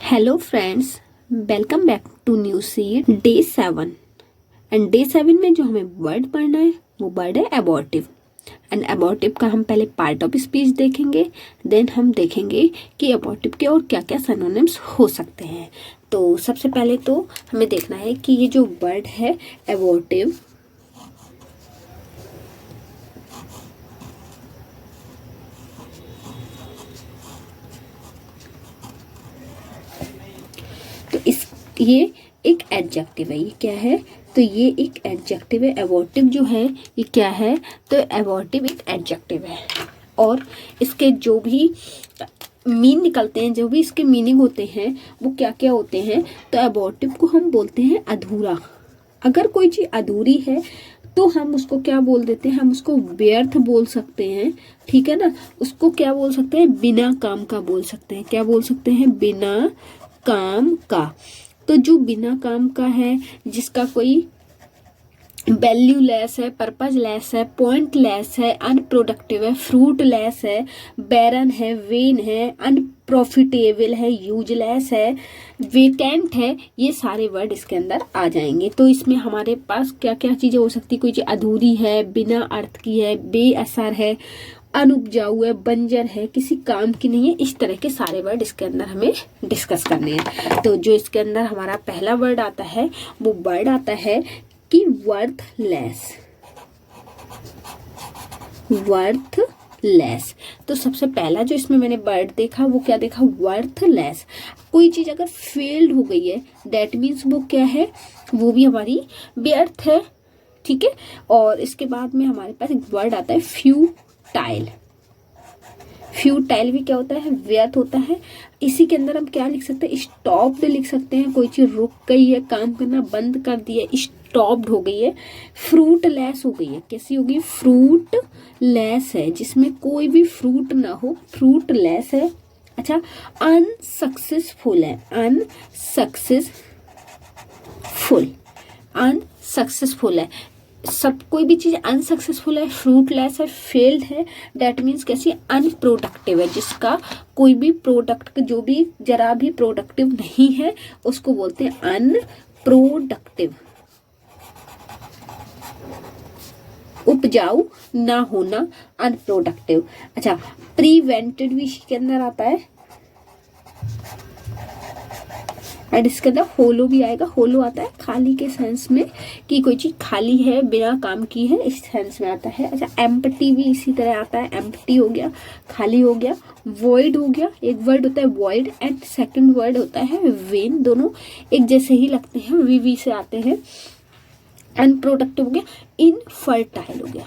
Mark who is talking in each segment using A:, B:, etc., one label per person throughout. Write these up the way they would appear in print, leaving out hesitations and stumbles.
A: Hello friends, welcome back to new seed day 7। And day 7 में जो हमें word पढ़ना है वो वर्ड है एबॉर्टिव। एंड एबॉर्टिव का हम पहले पार्ट ऑफ स्पीच देखेंगे, देन हम देखेंगे कि एबॉर्टिव के और क्या क्या सिनोनिम्स हो सकते हैं। तो सबसे पहले तो हमें देखना है कि ये जो वर्ड है एबॉर्टिव, तो ये एक एडजेक्टिव है। ये क्या है? तो ये एक एडजेक्टिव है। एबॉर्टिव जो है ये क्या है? तो एबॉर्टिव एक एडजेक्टिव है और इसके जो भी मीन निकलते हैं, जो भी इसके मीनिंग होते हैं वो क्या क्या होते हैं। तो एबॉर्टिव को हम बोलते हैं अधूरा। अगर कोई चीज अधूरी है तो हम उसको क्या बोल देते हैं? हम उसको व्यर्थ बोल सकते हैं, ठीक है ना। उसको क्या बोल सकते हैं? बिना काम का बोल सकते हैं। क्या बोल सकते हैं? बिना काम का। तो जो बिना काम का है, जिसका कोई वैल्यू लेस है, पर्पज लेस है, पॉइंट लेस है, अनप्रोडक्टिव है, फ्रूट लेस है, बैरन है, वेन है, अनप्रॉफिटेबल है, यूजलेस है, वेकेंट है, ये सारे वर्ड इसके अंदर आ जाएंगे। तो इसमें हमारे पास क्या क्या चीजें हो सकती है? कोई चीज अधूरी है, बिना अर्थ की है, बेअसर है, अनुपजाऊ है, बंजर है, किसी काम की नहीं है। इस तरह के सारे वर्ड इसके अंदर हमें डिस्कस करने हैं। तो जो इसके अंदर हमारा पहला वर्ड आता है वो वर्ड आता है कि वर्थलेस। वर्थलेस। तो सबसे पहला जो इसमें मैंने वर्ड देखा वो क्या देखा? वर्थलेस। कोई चीज अगर फेल्ड हो गई है दैट मीन्स वो क्या है? वो भी हमारी व्यर्थ है, ठीक है। और इसके बाद में हमारे पास एक वर्ड आता है फ्यूटाइल। फ्यूटाइल भी क्या होता है? व्यर्थ होता है। इसी के अंदर हम क्या लिख सकते हैं? स्टॉप्ड लिख सकते हैं। कोई चीज रुक गई है, काम करना बंद कर दिया, स्टॉप्ड हो गई है। फ्रूटलेस हो गई है। कैसी होगी? फ्रूटलेस है, जिसमें कोई भी फ्रूट ना हो, फ्रूटलेस है। अच्छा, अनसक्सेसफुल है। अनसक्सेसफुल है। सब कोई भी चीज अनसक्सेसफुल है, फ्रूटलेस है, फेल्ड है, दैट मीन्स कैसी? अनप्रोडक्टिव है, जिसका कोई भी प्रोडक्ट जो भी जरा भी प्रोडक्टिव नहीं है उसको बोलते हैं अनप्रोडक्टिव। उपजाऊ ना होना, अनप्रोडक्टिव। अच्छा, प्रिवेंटेड भी इसके अंदर आता है एंड इसके अंदर होलो भी आएगा। होलो आता है खाली के सेंस में, कि कोई चीज खाली है, बिना काम की है, इस सेंस में आता है। अच्छा, एम्प्टी भी इसी तरह आता है। एम्प्टी हो गया, खाली हो गया। वॉइड हो गया, एक वर्ड होता है वॉइड एंड सेकंड वर्ड होता है वेन। दोनों एक जैसे ही लगते हैं, वी से आते हैं। अनप्रोडक्टिव हो गया। इनफर्टाइल हो गया।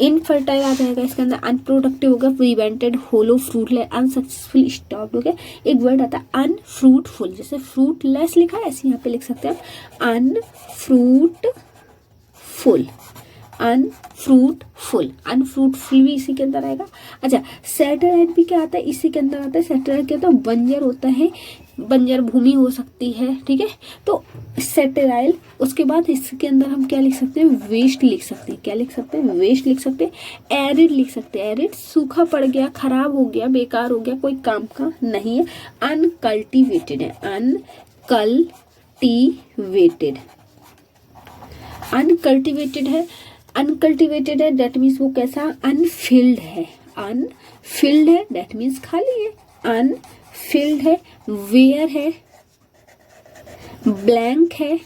A: इनफर्टाइल आ जाएगा इसके अंदर। अनप्रोडक्टिव होगा, प्रिवेंटेड, होलो, फ्रूटलेस, अनसक्सेसफुल, स्टॉप्ड हो गया। एक वर्ड आता है अनफ्रूटफुल। जैसे फ्रूटलेस लिखा है ऐसे यहाँ पे लिख सकते हैं अनफ्रूटफुल। अनफ्रूटफुल भी इसी के अंदर आएगा। अच्छा, सेटेलाइट भी क्या आता है? इसी के अंदर आता है। सेटेलाइट क्या होता है? बंजर होता है, बंजर भूमि हो सकती है, ठीक है। तो सेटेराइल। उसके बाद इसके अंदर हम क्या लिख सकते हैं? वेस्ट लिख सकते हैं। क्या लिख सकते हैं? वेस्ट लिख सकते हैं। एरिड लिख सकते हैं। एरिड सूखा पड़ गया, खराब हो गया, बेकार हो गया, कोई काम का नहीं है। अनकल्टिवेटेड है। अनकल्टिवेटेड है दैट मीन्स वो कैसा? अनफिल्ड है। अनफिल्ड है दैट मीन्स खाली है। अनफिल्ड है। वेयर है, ब्लैंक है,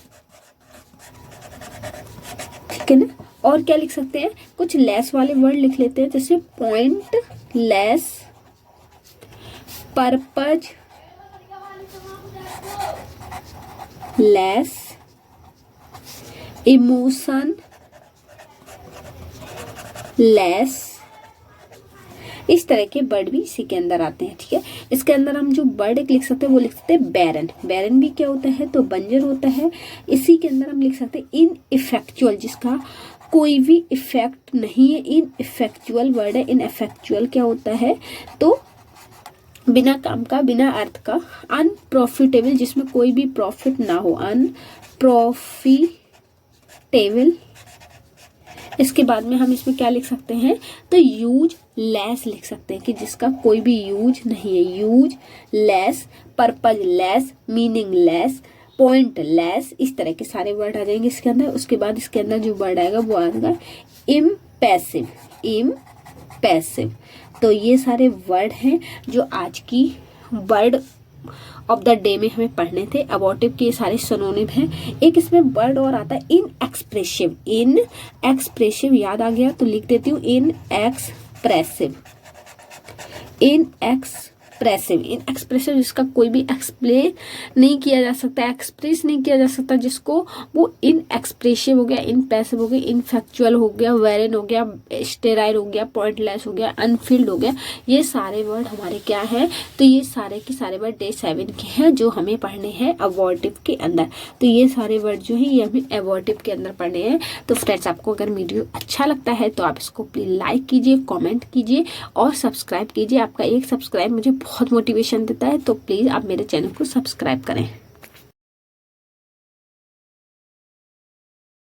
A: ठीक है ना। और क्या लिख सकते हैं? कुछ लेस वाले वर्ड लिख लेते हैं, जैसे point less, purpose less, emotion less. इस तरह के वर्ड भी इसी के अंदर आते हैं, ठीक है। इसके अंदर हम जो वर्ड एक लिख सकते हैं वो लिख सकते हैं बैरन। बैरन भी क्या होता है? तो बंजर होता है। इसी के अंदर हम लिख सकते हैं इनइफेक्चुअल, जिसका कोई भी इफेक्ट नहीं है। इनइफेक्चुअल वर्ड है। इनइफेक्चुअल क्या होता है? तो बिना काम का, बिना अर्थ का। अनप्रॉफिटेबल, जिसमें कोई भी प्रॉफिट ना हो, अनप्रॉफिटेबल। इसके बाद में हम इसमें क्या लिख सकते हैं? तो यूजलेस। लेस लिख सकते हैं कि जिसका कोई भी यूज नहीं है, use less, purpose less, meaning less, point less, इस तरह के सारे वर्ड आ जाएंगे इसके अंदर। उसके बाद इसके अंदर जो वर्ड आएगा वो आएगा इम्पैसिव, इम्पैसिव। तो ये सारे वर्ड हैं जो आज की वर्ड ऑफ द डे में हमें पढ़ने थे। अबॉर्टिव के ये सारे सिनोनिम हैं। एक इसमें वर्ड और आता है इनएक्सप्रेसिव, इनएक्सप्रेसिव याद आ गया तो लिख देती हूँ इनएक्सप्रेसिव, इनएक्सप्रेसिव, इनएक्सप्रेसिव जिसका कोई भी एक्सप्लेन नहीं किया जा सकता, एक्सप्रेस नहीं किया जा सकता, जिसको वो इनएक्सप्रेसिव हो गया, इनपैसिव हो गया, इनफैक्चुअल हो गया, वेरन हो गया, स्टेराइल हो गया, पॉइंटलेस हो गया, अनफिल्ड हो गया। ये सारे वर्ड हमारे क्या है, तो ये सारे के सारे वर्ड डे 7 के हैं जो हमें पढ़ने हैं अबॉर्टिव के अंदर। तो ये सारे वर्ड जो है ये हमें अबॉर्टिव के अंदर पढ़ने हैं। तो फ्रेंड्स आपको अगर वीडियो अच्छा लगता है तो आप इसको प्लीज लाइक कीजिए, कॉमेंट कीजिए और सब्सक्राइब कीजिए। आपका एक सब्सक्राइब मुझे बहुत मोटिवेशन देता है, तो प्लीज़ आप मेरे चैनल को सब्सक्राइब करें।